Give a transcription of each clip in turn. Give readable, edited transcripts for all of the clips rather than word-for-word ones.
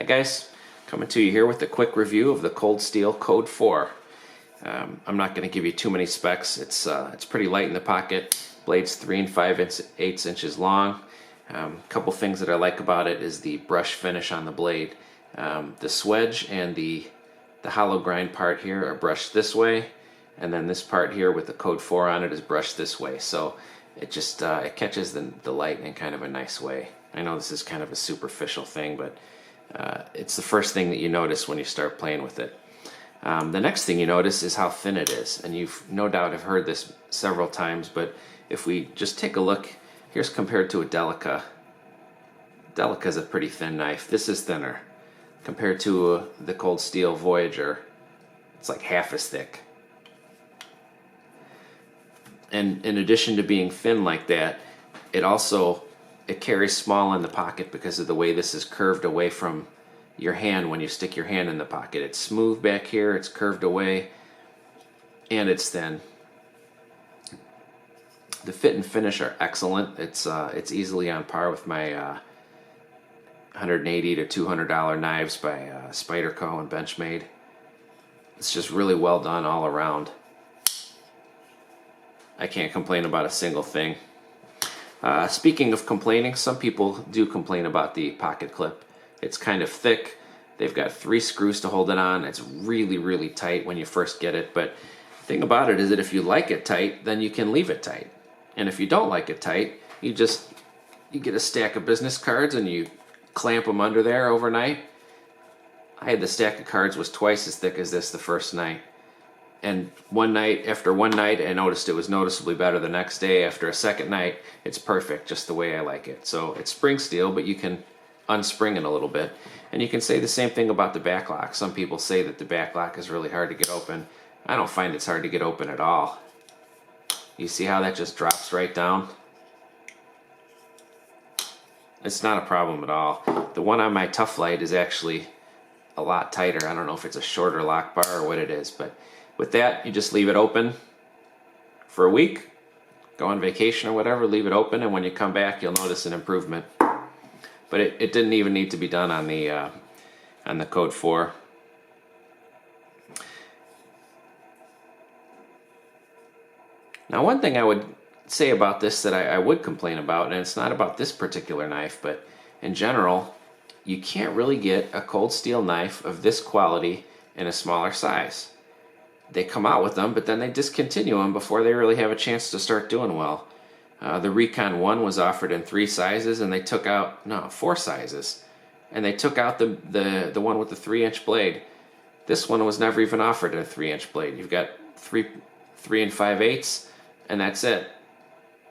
Hi guys, coming to you here with a quick review of the Cold Steel Code 4. I'm not going to give you too many specs. It's pretty light in the pocket. Blade's 3 5/8 inches long. Couple things that I like about it is the brush finish on the blade. The swedge and the hollow grind part here are brushed this way, and then this part here with the Code 4 on it is brushed this way. So it just it catches the light in kind of a nice way. I know this is kind of a superficial thing, but it's the first thing that you notice when you start playing with it. The next thing you notice is how thin it is, and you've no doubt have heard this several times, but if we just take a look, here's compared to a Delica. Delica is a pretty thin knife. This is thinner. Compared to the Cold Steel Voyager, it's like half as thick. And in addition to being thin like that, it carries small in the pocket because of the way this is curved away from your hand when you stick your hand in the pocket. It's smooth back here, it's curved away, and it's thin. The fit and finish are excellent. It's easily on par with my $180 to $200 knives by Spyderco and Benchmade. It's just really well done all around. I can't complain about a single thing. Speaking of complaining, some people do complain about the pocket clip. It's kind of thick. They've got 3 screws to hold it on. It's really, really tight when you first get it. But the thing about it is that if you like it tight, then you can leave it tight. And if you don't like it tight, you get a stack of business cards and you clamp them under there overnight. I had the stack of cards was twice as thick as this the first night. And after one night, I noticed it was noticeably better the next day. After a second night, it's perfect, just the way I like it. So it's spring steel, but you can unspring it a little bit. And you can say the same thing about the back lock. Some people say that the back lock is really hard to get open. I don't find it's hard to get open at all. You see how that just drops right down? It's not a problem at all. The one on my Tough Light is actually a lot tighter. I don't know if it's a shorter lock bar or what it is, but with that, you just leave it open for a week, go on vacation or whatever, leave it open, and when you come back, you'll notice an improvement. But it didn't even need to be done on the Code 4. Now, one thing I would say about this that I would complain about, and it's not about this particular knife, but in general, you can't really get a Cold Steel knife of this quality in a smaller size. They come out with them, but then they discontinue them before they really have a chance to start doing well. The Recon 1 was offered in 3 sizes, and they took out, no, 4 sizes. And they took out the one with the 3-inch blade. This one was never even offered in a 3-inch blade. You've got 3 5/8, and that's it.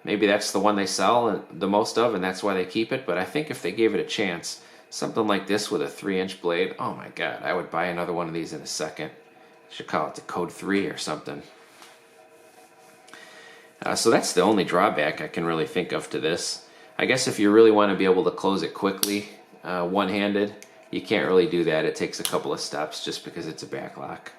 Maybe that's the one they sell the most of, and that's why they keep it, but I think if they gave it a chance, something like this with a 3-inch blade, oh my god, I would buy another one of these in a second. Should call it the Code 3 or something. So that's the only drawback I can really think of to this. I guess if you really want to be able to close it quickly, one-handed, you can't really do that. It takes a couple of steps just because it's a back lock.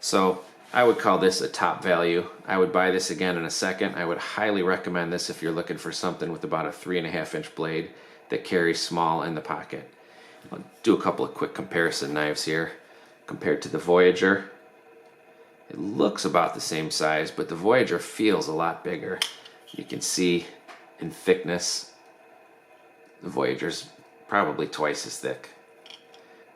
So I would call this a top value. I would buy this again in a second. I would highly recommend this if you're looking for something with about a 3.5-inch blade that carries small in the pocket. I'll do a couple of quick comparison knives here. Compared to the Voyager, it looks about the same size, but the Voyager feels a lot bigger. You can see in thickness, the Voyager's probably twice as thick.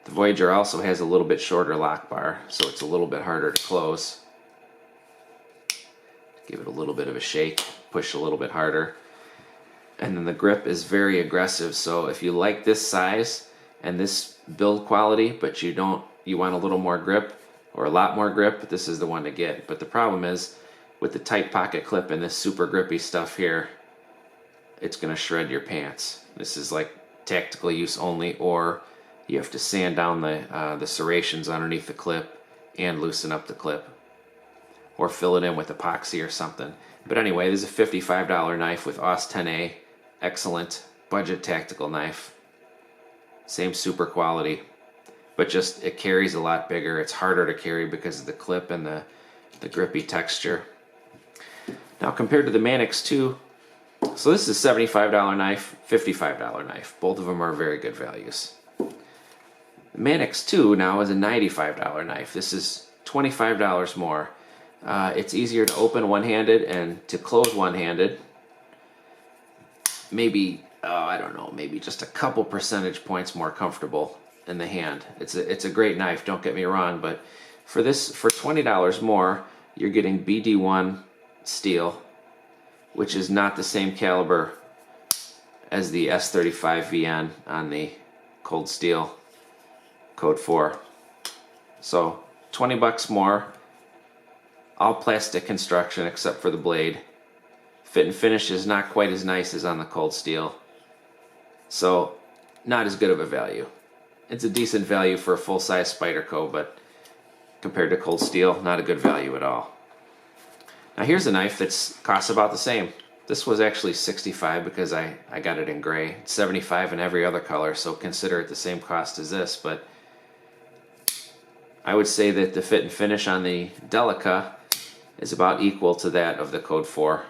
The Voyager also has a little bit shorter lock bar, so it's a little bit harder to close. Give it a little bit of a shake, push a little bit harder. And then the grip is very aggressive, so if you like this size and this build quality, but you want a little more grip or a lot more grip, this is the one to get. But the problem is with the tight pocket clip and this super grippy stuff here, it's going to shred your pants. This is like tactical use only, or you have to sand down the serrations underneath the clip and loosen up the clip, or fill it in with epoxy or something. But anyway, this is a $55 knife with AUS 10A, excellent budget tactical knife. Same super quality, but just it carries a lot bigger. It's harder to carry because of the clip and the grippy texture. Now compared to the Manix 2, so this is a $75 knife, $55 knife. Both of them are very good values. Mannix 2 now is a $95 knife. This is $25 more. It's easier to open one-handed and to close one-handed. Maybe, I don't know, maybe just a couple percentage points more comfortable in the hand. It's a great knife, don't get me wrong, but for $20 more, you're getting BD1 steel, which is not the same caliber as the S35 VN on the Cold Steel Code 4. So 20 bucks more, all plastic construction except for the blade. Fit and finish is not quite as nice as on the Cold Steel, so not as good of a value. It's a decent value for a full-size Spyderco, but compared to Cold Steel, not a good value at all. Now here's a knife that's costs about the same. This was actually $65 because I got it in gray. It's $75 in every other color, so consider it the same cost as this, but I would say that the fit and finish on the Delica is about equal to that of the Code 4.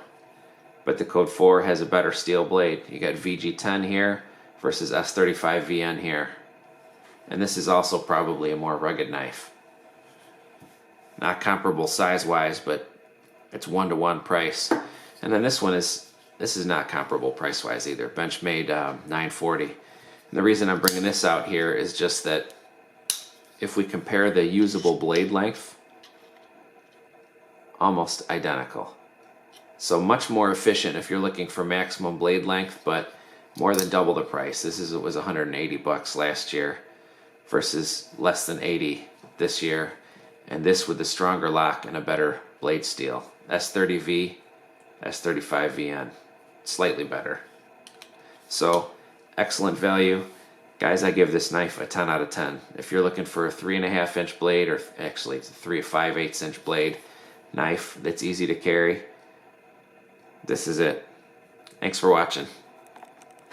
But the Code 4 has a better steel blade. You got VG10 here versus S35 VN here. And this is also probably a more rugged knife. Not comparable size-wise, but it's one-to-one price. And then this is not comparable price-wise either. Benchmade $940. And the reason I'm bringing this out here is just that if we compare the usable blade length, almost identical. So much more efficient if you're looking for maximum blade length, but more than double the price. It was 180 bucks last year versus less than 80 this year. And this with the stronger lock and a better blade steel. S30V, S35 VN, slightly better. So excellent value. Guys, I give this knife a 10 out of 10. If you're looking for a 3.5 inch blade, or actually it's a 3 5/8 inch blade knife that's easy to carry, this is it. Thanks for watching.